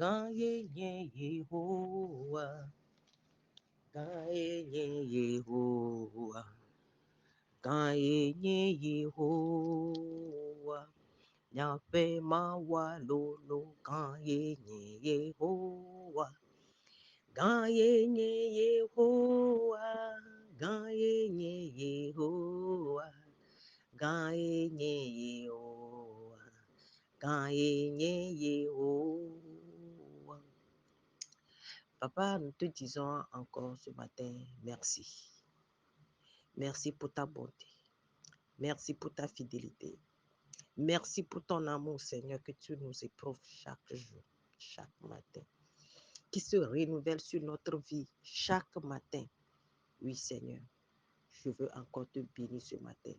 Gaye Yehoah, Gaye Yehoah, Gaye Yehoah, Nyafe Mawalolo, Gaye Yehoah, Gaye Yehoah, Gaye Yehoah, Gaye Yehoah, Gaye Yehoah. Papa, nous te disons encore ce matin, merci. Merci pour ta bonté. Merci pour ta fidélité. Merci pour ton amour, Seigneur, que tu nous éprouves chaque jour, chaque matin, qui se renouvelle sur notre vie chaque matin. Oui, Seigneur, je veux encore te bénir ce matin.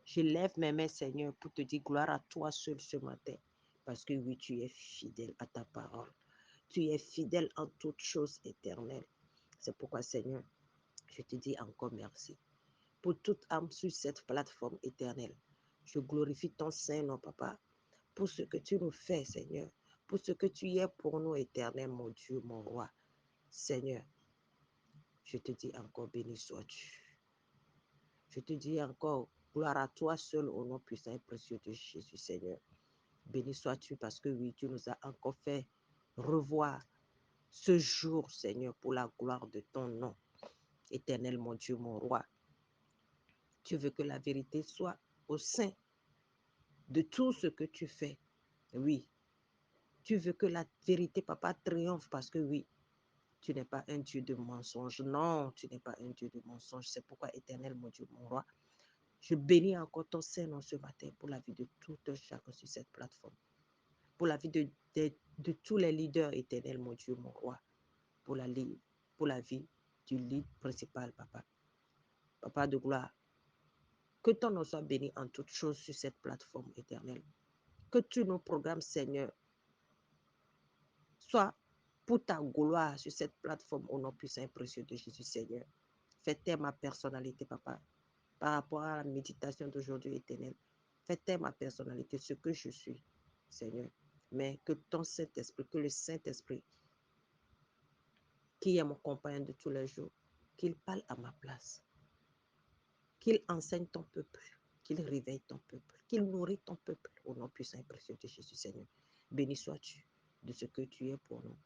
Je lève mes mains, Seigneur, pour te dire gloire à toi seul ce matin, parce que oui, tu es fidèle à ta parole. Tu es fidèle en toutes choses éternelles. C'est pourquoi, Seigneur, je te dis encore merci. Pour toute âme sur cette plateforme éternelle, je glorifie ton Saint-Nom, Papa, pour ce que tu nous fais, Seigneur, pour ce que tu es pour nous, éternel, mon Dieu, mon roi. Seigneur, je te dis encore, béni sois-tu. Je te dis encore, gloire à toi seul, au nom puissant et précieux de Jésus, Seigneur. Béni sois-tu parce que oui, tu nous as encore fait revoir ce jour, Seigneur, pour la gloire de ton nom. Éternel, mon Dieu, mon roi. Tu veux que la vérité soit au sein de tout ce que tu fais. Oui, tu veux que la vérité, Papa, triomphe parce que oui, tu n'es pas un Dieu de mensonge. Non, tu n'es pas un Dieu de mensonge. C'est pourquoi, éternel, mon Dieu, mon roi, je bénis encore ton Saint-Nom ce matin pour la vie de tout un chacun sur cette plateforme. Pour la vie de tous les leaders éternels, mon Dieu, mon roi. Pour la vie du lead principal, Papa. Papa de gloire, que ton nom soit béni en toutes choses sur cette plateforme éternelle. Que tu nous programmes, Seigneur, soit pour ta gloire sur cette plateforme au nom puissant et précieux de Jésus, Seigneur. Fais taire ma personnalité, Papa, par rapport à la méditation d'aujourd'hui éternelle. Fais taire ma personnalité, ce que je suis, Seigneur. Mais que ton Saint-Esprit, que le Saint-Esprit, qui est mon compagnon de tous les jours, qu'il parle à ma place, qu'il enseigne ton peuple, qu'il réveille ton peuple, qu'il nourrit ton peuple au nom puissant et précieux de Jésus, Seigneur. Béni sois-tu de ce que tu es pour nous.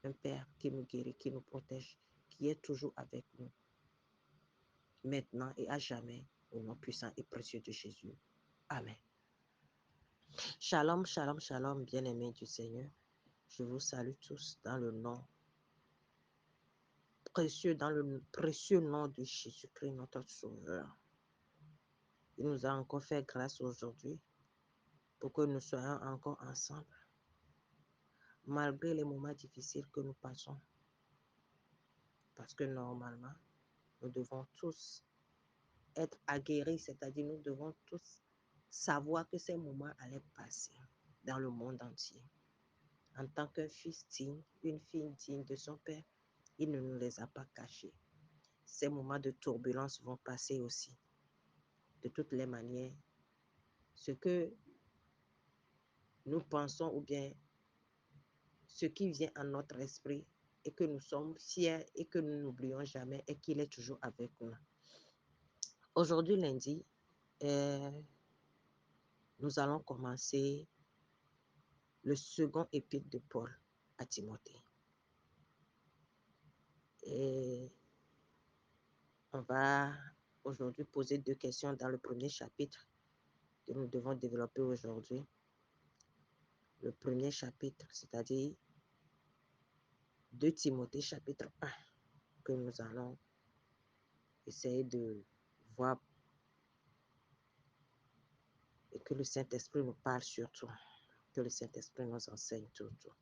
Un Père qui nous guérit, qui nous protège, qui est toujours avec nous, maintenant et à jamais, au nom puissant et précieux de Jésus. Amen. Shalom, shalom, shalom, bien-aimés du Seigneur. Je vous salue tous dans le nom précieux, dans le précieux nom de Jésus-Christ, notre Sauveur. Il nous a encore fait grâce aujourd'hui pour que nous soyons encore ensemble, malgré les moments difficiles que nous passons. Parce que normalement, nous devons tous être aguerris, c'est-à-dire nous devons tous savoir que ces moments allaient passer dans le monde entier. En tant qu'un fils digne, une fille digne de son père, il ne nous les a pas cachés. Ces moments de turbulence vont passer aussi. De toutes les manières, ce que nous pensons ou bien ce qui vient à notre esprit et que nous sommes fiers et que nous n'oublions jamais et qu'il est toujours avec nous. Aujourd'hui, lundi, nous allons commencer le second épître de Paul à Timothée. Et on va aujourd'hui poser deux questions dans le premier chapitre que nous devons développer aujourd'hui. Le premier chapitre, c'est-à-dire 2 Timothée chapitre 1, que nous allons essayer de voir et que le Saint-Esprit nous parle surtout, que le Saint-Esprit nous enseigne surtout.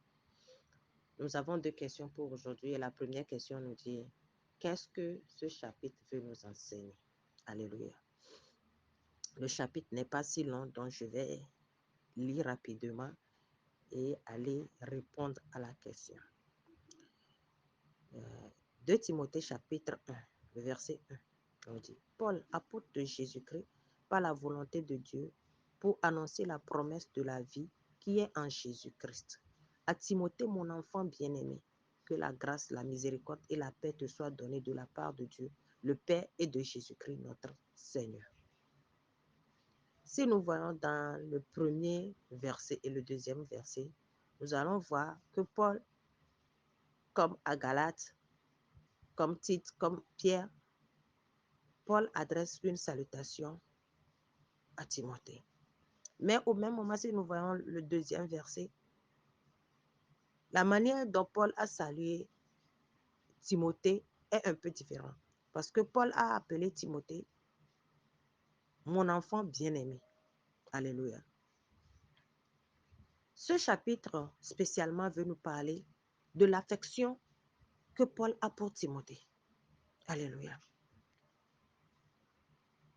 Nous avons deux questions pour aujourd'hui et la première question nous dit, qu'est-ce que ce chapitre veut nous enseigner? Alléluia. Le chapitre n'est pas si long, donc je vais lire rapidement et aller répondre à la question. 2 Timothée chapitre 1, le verset 1, on dit, Paul, apôtre de Jésus-Christ, par la volonté de Dieu, pour annoncer la promesse de la vie qui est en Jésus-Christ, À Timothée, mon enfant bien-aimé, que la grâce, la miséricorde et la paix te soient données de la part de Dieu, le Père et de Jésus-Christ, notre Seigneur. Si nous voyons dans le premier verset et le deuxième verset, nous allons voir que Paul, comme à Galates, comme Tite, comme Pierre, Paul adresse une salutation à Timothée. Mais au même moment, si nous voyons le deuxième verset, la manière dont Paul a salué Timothée est un peu différente. Parce que Paul a appelé Timothée mon enfant bien-aimé. Alléluia. Ce chapitre spécialement veut nous parler de l'affection que Paul a pour Timothée. Alléluia.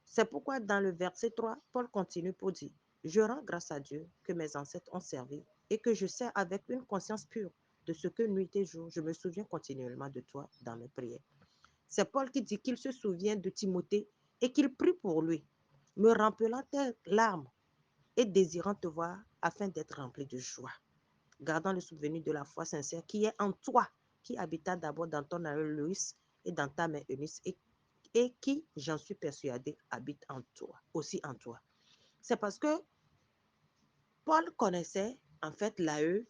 C'est pourquoi dans le verset 3, Paul continue pour dire, je rends grâce à Dieu que mes ancêtres ont servi et que je sais avec une conscience pure de ce que nuit et jour, je me souviens continuellement de toi dans mes prières. C'est Paul qui dit qu'il se souvient de Timothée et qu'il prie pour lui, me rappelant tes larmes et désirant te voir afin d'être rempli de joie. Gardant le souvenir de la foi sincère qui est en toi, qui habita d'abord dans ton œil Loïs et dans ta main Eunice et qui, j'en suis persuadé, habite en toi, aussi en toi. C'est parce que Paul connaissait en fait l'aïeul,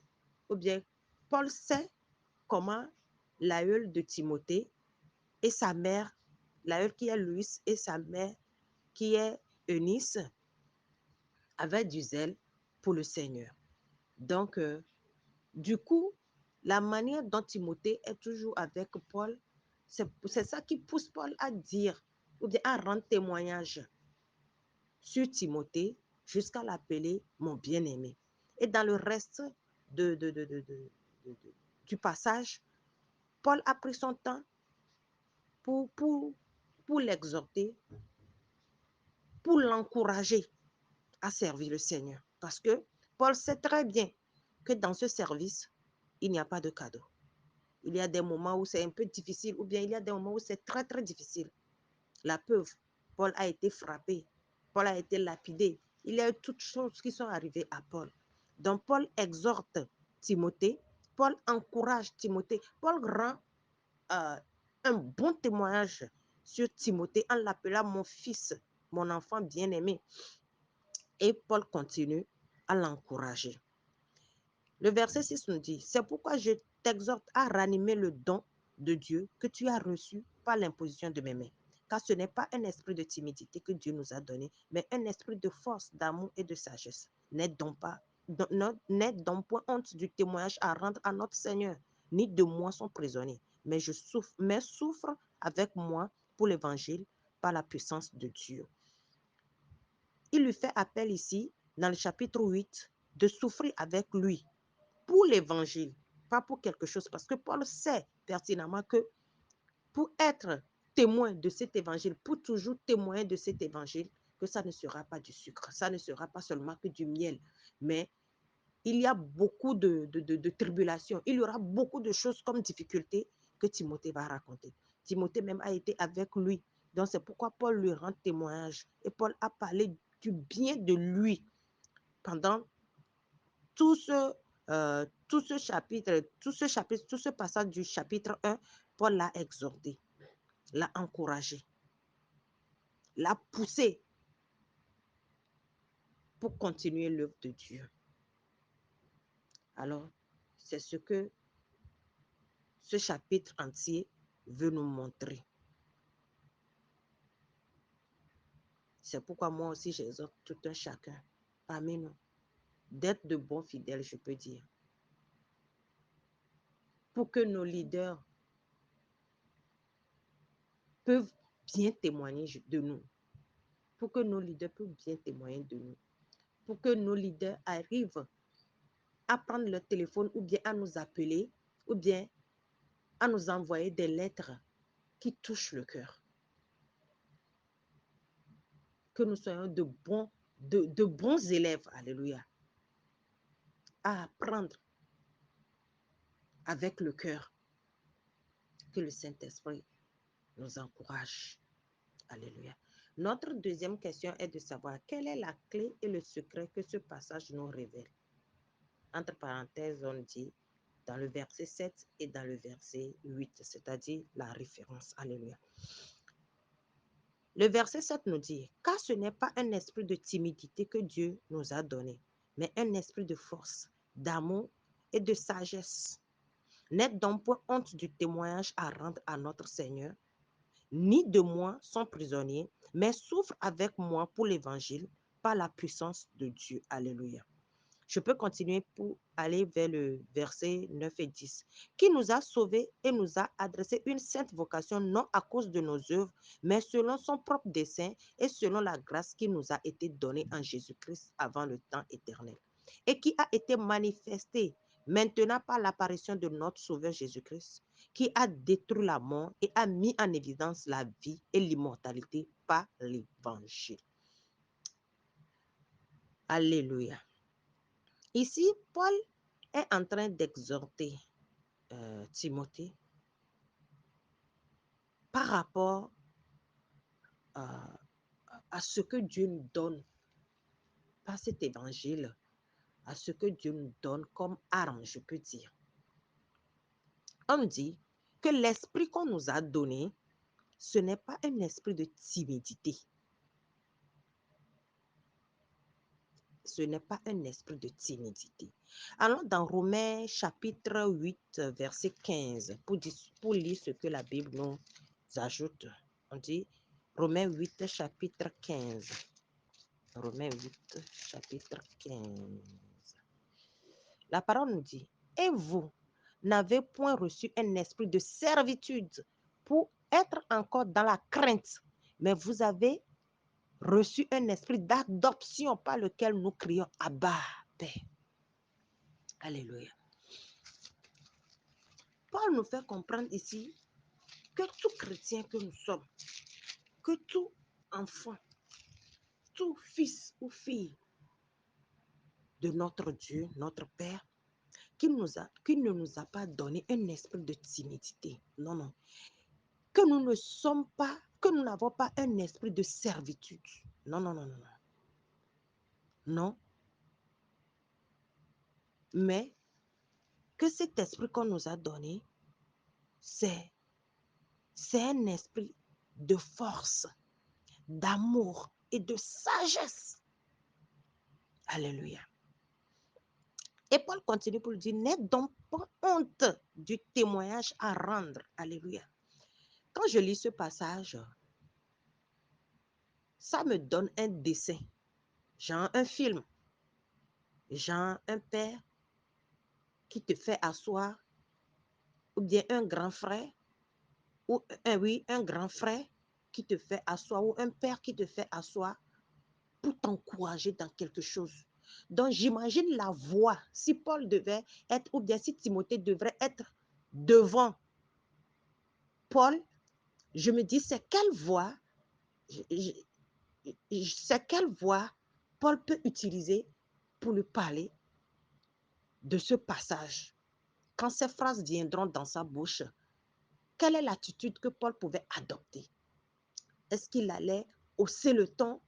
ou bien Paul sait comment l'aïeul de Timothée et sa mère, l'aïeul qui est Louis et sa mère qui est Eunice, avaient du zèle pour le Seigneur. Donc, du coup, la manière dont Timothée est toujours avec Paul, c'est ça qui pousse Paul à dire, ou bien à rendre témoignage sur Timothée jusqu'à l'appeler mon bien-aimé. Et dans le reste de, de, de, de, de, de, du passage, Paul a pris son temps pour, pour, pour l'exhorter, pour l'encourager à servir le Seigneur. Parce que Paul sait très bien que dans ce service, il n'y a pas de cadeau. Il y a des moments où c'est un peu difficile, ou bien il y a des moments où c'est très, très difficile. La preuve, Paul a été frappé, Paul a été lapidé. Il y a eu toutes choses qui sont arrivées à Paul. Donc, Paul exhorte Timothée, Paul encourage Timothée, Paul rend un bon témoignage sur Timothée en l'appelant mon fils, mon enfant bien-aimé. Et Paul continue à l'encourager. Le verset 6 nous dit, c'est pourquoi je t'exhorte à ranimer le don de Dieu que tu as reçu par l'imposition de mes mains. Car ce n'est pas un esprit de timidité que Dieu nous a donné, mais un esprit de force, d'amour et de sagesse. N'aie donc point honte du témoignage à rendre à notre Seigneur, ni de moi son prisonnier, mais souffre avec moi pour l'évangile par la puissance de Dieu. Il lui fait appel ici, dans le chapitre 8, de souffrir avec lui pour l'évangile, pas pour quelque chose, parce que Paul sait pertinemment que pour être témoin de cet évangile, pour toujours témoin de cet évangile, que ça ne sera pas du sucre, ça ne sera pas seulement que du miel, mais il y a beaucoup de tribulations, il y aura beaucoup de choses comme difficultés que Timothée va raconter. Timothée même a été avec lui, donc c'est pourquoi Paul lui rend témoignage, et Paul a parlé du bien de lui pendant tout ce, tout ce passage du chapitre 1, Paul l'a exhorté, l'a encouragé, l'a poussé pour continuer l'œuvre de Dieu. Alors, c'est ce que ce chapitre entier veut nous montrer. C'est pourquoi moi aussi j'exhorte tout un chacun parmi nous d'être de bons fidèles, je peux dire, pour que nos leaders peuvent bien témoigner de nous, pour que nos leaders peuvent bien témoigner de nous, pour que nos leaders arrivent à prendre le téléphone ou bien à nous appeler ou bien à nous envoyer des lettres qui touchent le cœur. Que nous soyons de bons élèves, alléluia, à apprendre avec le cœur. Que le Saint-Esprit nous encourage. Alléluia. Notre deuxième question est de savoir quelle est la clé et le secret que ce passage nous révèle. Entre parenthèses, on dit dans le verset 7 et dans le verset 8, c'est-à-dire la référence. Alléluia. Le verset 7 nous dit, car ce n'est pas un esprit de timidité que Dieu nous a donné, mais un esprit de force, d'amour et de sagesse. N'êtes donc point honte du témoignage à rendre à notre Seigneur, ni de moi son prisonnier, mais souffre avec moi pour l'évangile par la puissance de Dieu. Alléluia. Je peux continuer pour aller vers le verset 9 et 10. Qui nous a sauvés et nous a adressé une sainte vocation, non à cause de nos œuvres, mais selon son propre dessein et selon la grâce qui nous a été donnée en Jésus-Christ avant le temps éternel, et qui a été manifestée maintenant par l'apparition de notre Sauveur Jésus-Christ, qui a détruit la mort et a mis en évidence la vie et l'immortalité par l'évangile. Alléluia. Ici, Paul est en train d'exhorter Timothée par rapport à, à ce que Dieu nous donne par cet évangile, à ce que Dieu nous donne comme arme, je peux dire. On dit que l'esprit qu'on nous a donné, ce n'est pas un esprit de timidité. Ce n'est pas un esprit de timidité. Allons dans Romains chapitre 8, verset 15, pour lire ce que la Bible nous ajoute. On dit Romains 8, chapitre 15. Romains 8, chapitre 15. La parole nous dit, et vous n'avez point reçu un esprit de servitude pour être encore dans la crainte, mais vous avez reçu un esprit d'adoption par lequel nous crions Abba, Père. Alléluia. Paul nous fait comprendre ici que tout chrétien que nous sommes, que tout enfant, tout fils ou fille de notre Dieu, notre Père, qu'il ne nous a pas donné un esprit de timidité. Non, non. Que nous ne sommes pas, que nous n'avons pas un esprit de servitude. Non, non, non, non, non. Non. Mais que cet esprit qu'on nous a donné, c'est un esprit de force, d'amour et de sagesse. Alléluia. Et Paul continue pour lui dire, n'aie donc pas honte du témoignage à rendre. Alléluia. Quand je lis ce passage, ça me donne un dessin, genre un film, genre un père qui te fait asseoir, ou bien un grand frère, ou un grand frère qui te fait asseoir, ou un père qui te fait asseoir pour t'encourager dans quelque chose. Donc, j'imagine la voix, si Paul devait être, ou bien si Timothée devrait être devant Paul, je me dis, c'est quelle voix, c'est quelle voix Paul peut utiliser pour lui parler de ce passage. Quand ces phrases viendront dans sa bouche, quelle est l'attitude que Paul pouvait adopter? Est-ce qu'il allait hausser le ton?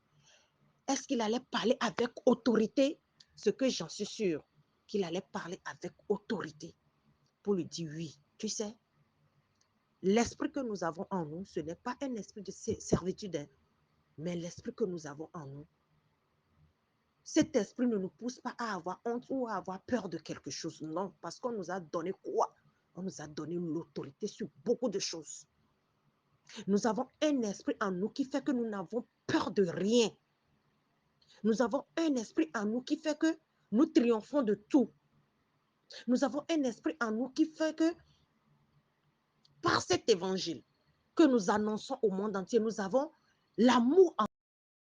Est-ce qu'il allait parler avec autorité? Ce que j'en suis sûre, qu'il allait parler avec autorité pour lui dire oui. Tu sais, l'esprit que nous avons en nous, ce n'est pas un esprit de servitude, mais l'esprit que nous avons en nous. Cet esprit ne nous pousse pas à avoir honte ou à avoir peur de quelque chose. Non, parce qu'on nous a donné quoi? On nous a donné l'autorité sur beaucoup de choses. Nous avons un esprit en nous qui fait que nous n'avons peur de rien. Nous avons un esprit en nous qui fait que nous triomphons de tout. Nous avons un esprit en nous qui fait que par cet évangile que nous annonçons au monde entier, nous avons l'amour en